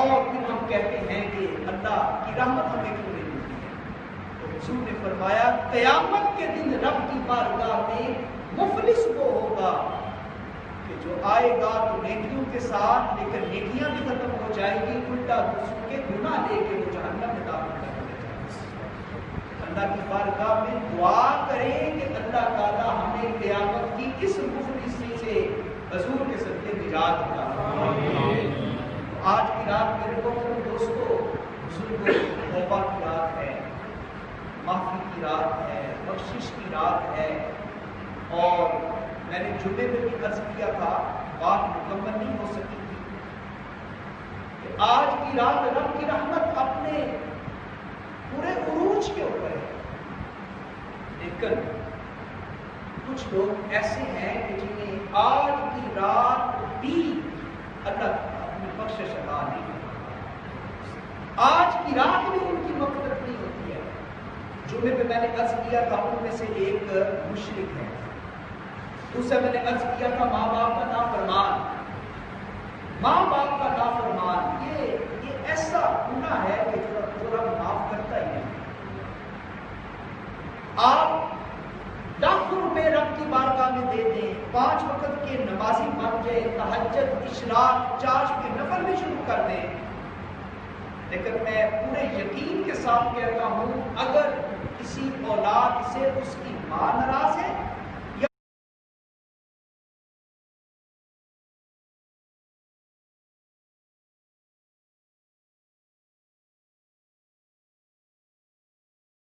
اور پھر ہم کہتے ہیں کہ اللہ کی رحمت ہمیں کیوں نہیں ملتی ہے؟ تو حضور نے فرمایا قیامت کے دن رب کی بارگاہ میں مفلس وہ ہوگا کہ جو آئے گا تو نیکیوں کے ساتھ، لیکن نیکیاں بھی ختم ہو جائیں گی، الٹا دوسروں کے گناہ لے کے وہ جہنم میں داخل کر دیا جائے گا۔ اللہ کی بارگاہ میں دعا کریں کہ اللہ تعالیٰ ہمیں قیامت کی اس مفلسی سے حضور کے صدقے نجات عطا فرمائے۔ آج کی رات میرے دوستو بزرگوں توبہ کی رات ہے، معافی کی رات ہے، بخشش کی رات ہے، اور میں نے جمعے میں بھی عرض کیا تھا، بات مکمل نہیں ہو سکی تھی کہ آج کی رات رب کی رحمت اپنے پورے عروج کے اوپر ہے، لیکن کچھ لوگ ایسے ہیں کہ جنہیں آج کی رات بھی اللہ اپنی بخشش عطا نہیں کرتا، آج کی رات میں ان کی مغفرت نہیں ہوتی ہے۔ جمعے پہ میں نے عرض کیا تھا ان میں سے ایک مشرک ہے، دوسرا میں نے عرض کیا تھا ماں باپ کا نافرمان۔ ماں باپ کا نافرمان یہ ایسا گناہ ہے کہ جو رب معاف کرتا ہی نہیں۔ آپ لاکھوں روپے رب کی بارگاہ میں دے دیں، 5 وقت کے نمازی بن جائے، تہجد، اشراق، چاش کے نفل بھی شروع کر دیں، لیکن میں پورے یقین کے ساتھ کہتا ہوں اگر کسی اولاد سے اس کی ماں ناراض ہے